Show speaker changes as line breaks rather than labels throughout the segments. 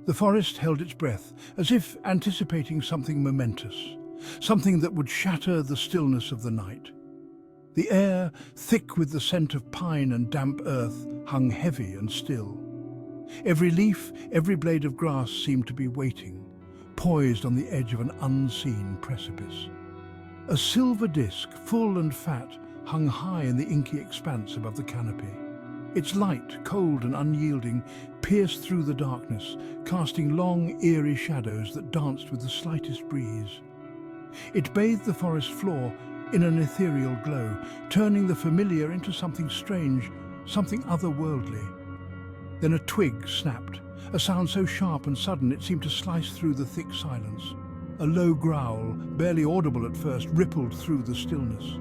The forest held its breath, as if anticipating something momentous, something that would shatter the stillness of the night. The air, thick with the scent of pine and damp earth, hung heavy and still. Every leaf, every blade of grass seemed to be waiting, poised on the edge of an unseen precipice. A silver disc, full and fat, hung high in the inky expanse above the canopy. Its light, cold and unyielding, pierced through the darkness, casting long, eerie shadows that danced with the slightest breeze. It bathed the forest floor in an ethereal glow, turning the familiar into something strange, something otherworldly. Then a twig snapped, a sound so sharp and sudden it seemed to slice through the thick silence. A low growl, barely audible at first, rippled through the stillness.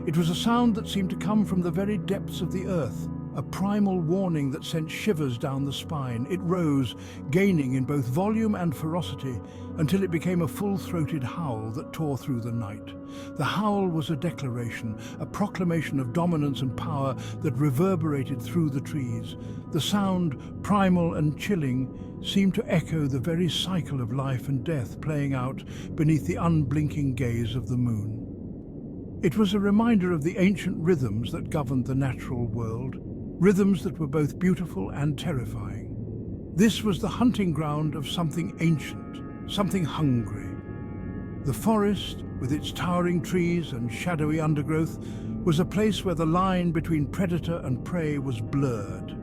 It was a sound that seemed to come from the very depths of the earth, a primal warning that sent shivers down the spine. It rose, gaining in both volume and ferocity, until it became a full-throated howl that tore through the night. The howl was a declaration, a proclamation of dominance and power that reverberated through the trees. The sound, primal and chilling, seemed to echo the very cycle of life and death playing out beneath the unblinking gaze of the moon. It was a reminder of the ancient rhythms that governed the natural world, rhythms that were both beautiful and terrifying. This was the hunting ground of something ancient, something hungry. The forest, with its towering trees and shadowy undergrowth, was a place where the line between predator and prey was blurred.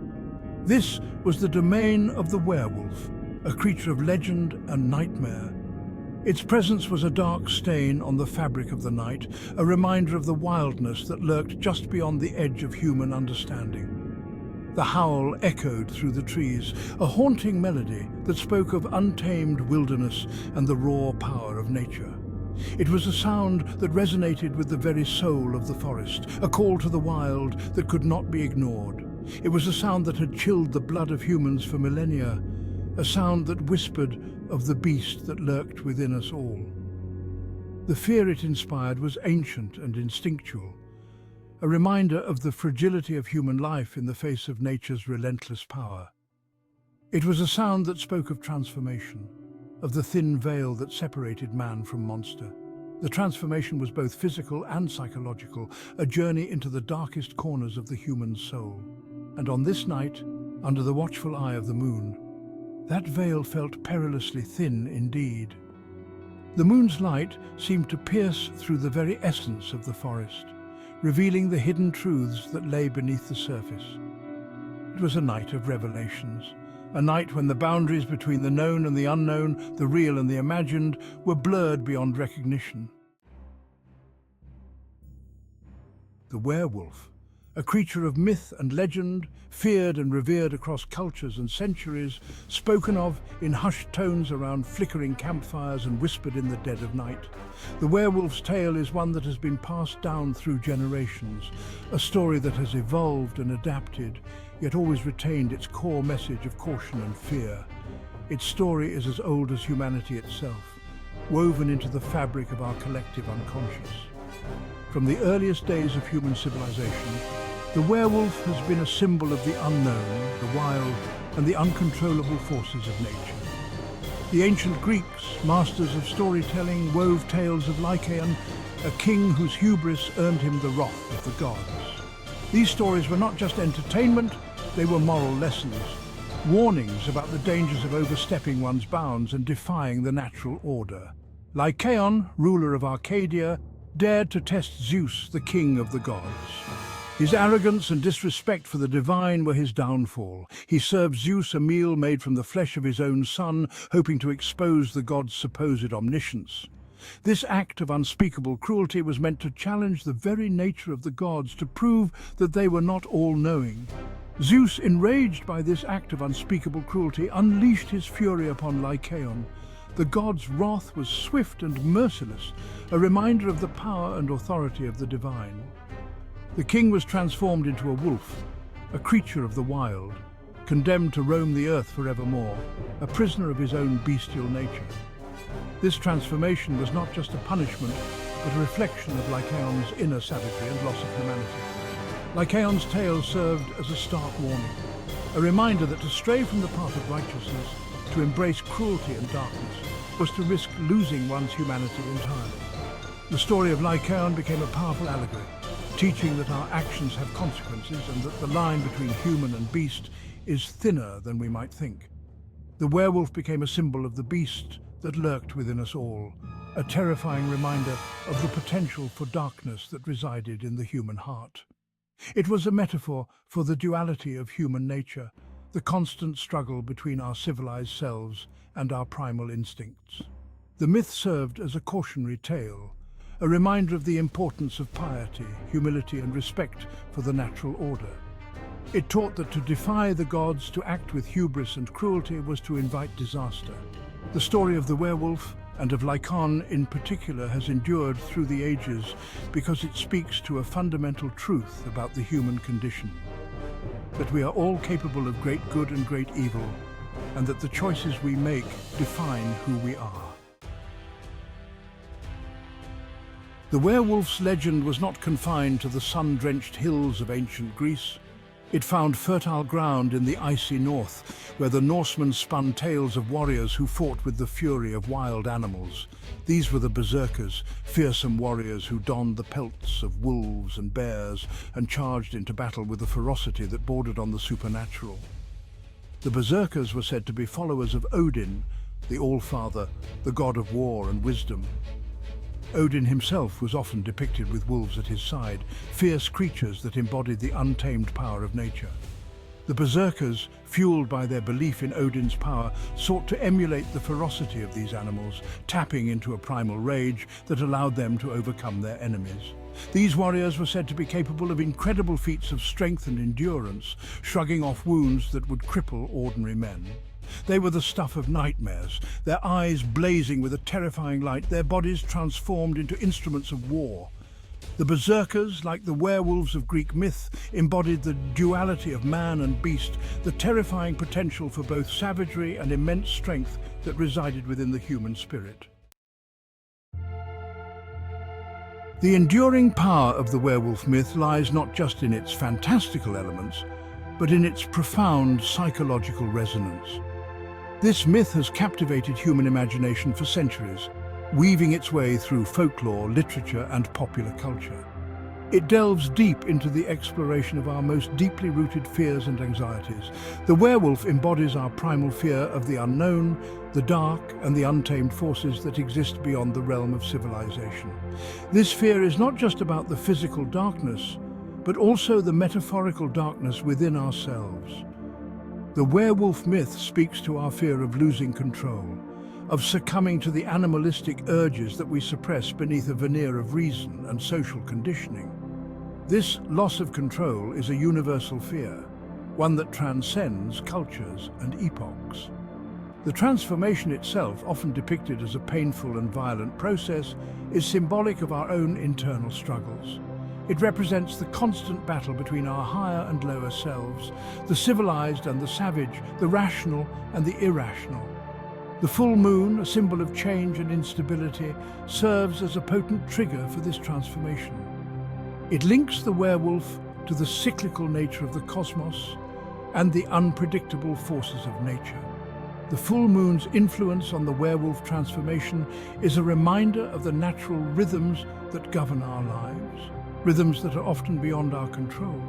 This was the domain of the werewolf, a creature of legend and nightmare. Its presence was a dark stain on the fabric of the night, a reminder of the wildness that lurked just beyond the edge of human understanding. The howl echoed through the trees, a haunting melody that spoke of untamed wilderness and the raw power of nature. It was a sound that resonated with the very soul of the forest, a call to the wild that could not be ignored. It was a sound that had chilled the blood of humans for millennia, a sound that whispered of the beast that lurked within us all. The fear it inspired was ancient and instinctual, a reminder of the fragility of human life in the face of nature's relentless power. It was a sound that spoke of transformation, of the thin veil that separated man from monster. The transformation was both physical and psychological, a journey into the darkest corners of the human soul. And on this night, under the watchful eye of the moon, that veil felt perilously thin indeed. The moon's light seemed to pierce through the very essence of the forest, revealing the hidden truths that lay beneath the surface. It was a night of revelations, a night when the boundaries between the known and the unknown, the real and the imagined, were blurred beyond recognition. The werewolf, a creature of myth and legend, feared and revered across cultures and centuries, spoken of in hushed tones around flickering campfires and whispered in the dead of night. The werewolf's tale is one that has been passed down through generations, a story that has evolved and adapted, yet always retained its core message of caution and fear. Its story is as old as humanity itself, woven into the fabric of our collective unconscious. From the earliest days of human civilization, the werewolf has been a symbol of the unknown, the wild, and the uncontrollable forces of nature. The ancient Greeks, masters of storytelling, wove tales of Lycaon, a king whose hubris earned him the wrath of the gods. These stories were not just entertainment, they were moral lessons, warnings about the dangers of overstepping one's bounds and defying the natural order. Lycaon, ruler of Arcadia, dared to test Zeus, the king of the gods. His arrogance and disrespect for the divine were his downfall. He served Zeus a meal made from the flesh of his own son, hoping to expose the god's supposed omniscience. This act of unspeakable cruelty was meant to challenge the very nature of the gods, to prove that they were not all-knowing. Zeus, enraged by this act of unspeakable cruelty, unleashed his fury upon Lycaon. The god's wrath was swift and merciless, a reminder of the power and authority of the divine. The king was transformed into a wolf, a creature of the wild, condemned to roam the earth forevermore, a prisoner of his own bestial nature. This transformation was not just a punishment, but a reflection of Lycaon's inner savagery and loss of humanity. Lycaon's tale served as a stark warning, a reminder that to stray from the path of righteousness to embrace cruelty and darkness was to risk losing one's humanity entirely. The story of Lycaon became a powerful allegory, teaching that our actions have consequences and that the line between human and beast is thinner than we might think. The werewolf became a symbol of the beast that lurked within us all, a terrifying reminder of the potential for darkness that resided in the human heart. It was a metaphor for the duality of human nature, the constant struggle between our civilized selves and our primal instincts. The myth served as a cautionary tale, a reminder of the importance of piety, humility, and respect for the natural order. It taught that to defy the gods, to act with hubris and cruelty, was to invite disaster. The story of the werewolf, and of Lycaon in particular, has endured through the ages because it speaks to a fundamental truth about the human condition. That we are all capable of great good and great evil, and that the choices we make define who we are. The werewolf's legend was not confined to the sun-drenched hills of ancient Greece. It found fertile ground in the icy north, where the Norsemen spun tales of warriors who fought with the fury of wild animals. These were the berserkers, fearsome warriors who donned the pelts of wolves and bears and charged into battle with a ferocity that bordered on the supernatural. The berserkers were said to be followers of Odin, the All-Father, the god of war and wisdom. Odin himself was often depicted with wolves at his side, fierce creatures that embodied the untamed power of nature. The berserkers, fueled by their belief in Odin's power, sought to emulate the ferocity of these animals, tapping into a primal rage that allowed them to overcome their enemies. These warriors were said to be capable of incredible feats of strength and endurance, shrugging off wounds that would cripple ordinary men. They were the stuff of nightmares, their eyes blazing with a terrifying light, their bodies transformed into instruments of war. The berserkers, like the werewolves of Greek myth, embodied the duality of man and beast, the terrifying potential for both savagery and immense strength that resided within the human spirit. The enduring power of the werewolf myth lies not just in its fantastical elements, but in its profound psychological resonance. This myth has captivated human imagination for centuries, weaving its way through folklore, literature, and popular culture. It delves deep into the exploration of our most deeply rooted fears and anxieties. The werewolf embodies our primal fear of the unknown, the dark, and the untamed forces that exist beyond the realm of civilization. This fear is not just about the physical darkness, but also the metaphorical darkness within ourselves. The werewolf myth speaks to our fear of losing control, of succumbing to the animalistic urges that we suppress beneath a veneer of reason and social conditioning. This loss of control is a universal fear, one that transcends cultures and epochs. The transformation itself, often depicted as a painful and violent process, is symbolic of our own internal struggles. It represents the constant battle between our higher and lower selves, the civilized and the savage, the rational and the irrational. The full moon, a symbol of change and instability, serves as a potent trigger for this transformation. It links the werewolf to the cyclical nature of the cosmos and the unpredictable forces of nature. The full moon's influence on the werewolf transformation is a reminder of the natural rhythms that govern our lives, rhythms that are often beyond our control.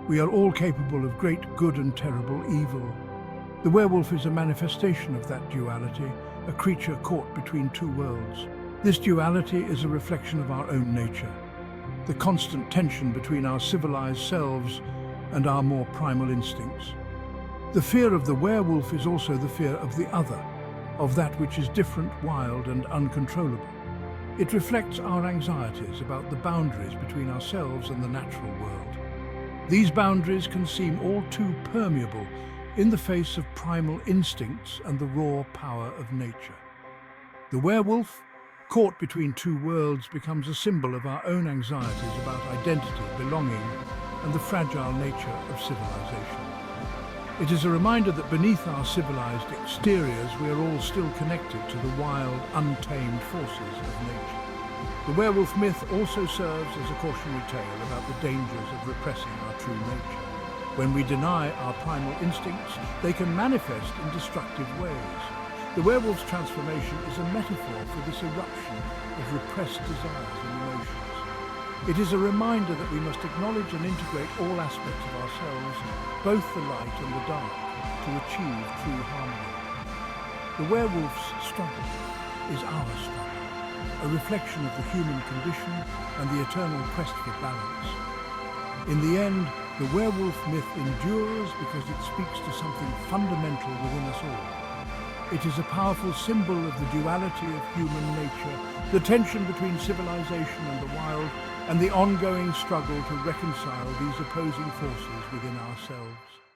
We are all capable of great good and terrible evil. The werewolf is a manifestation of that duality, a creature caught between two worlds. This duality is a reflection of our own nature, the constant tension between our civilized selves and our more primal instincts. The fear of the werewolf is also the fear of the other, of that which is different, wild, and uncontrollable. It reflects our anxieties about the boundaries between ourselves and the natural world. These boundaries can seem all too permeable in the face of primal instincts and the raw power of nature. The werewolf, caught between two worlds, becomes a symbol of our own anxieties about identity, belonging, and the fragile nature of civilization. It is a reminder that beneath our civilized exteriors, we are all still connected to the wild, untamed forces of nature. The werewolf myth also serves as a cautionary tale about the dangers of repressing our true nature. When we deny our primal instincts, they can manifest in destructive ways. The werewolf's transformation is a metaphor for this eruption of repressed desires and emotions. It is a reminder that we must acknowledge and integrate all aspects of ourselves, both the light and the dark, to achieve true harmony. The werewolf's struggle is our struggle, a reflection of the human condition and the eternal quest for balance. In the end, the werewolf myth endures because it speaks to something fundamental within us all. It is a powerful symbol of the duality of human nature, the tension between civilization and the wild, and the ongoing struggle to reconcile these opposing forces within ourselves.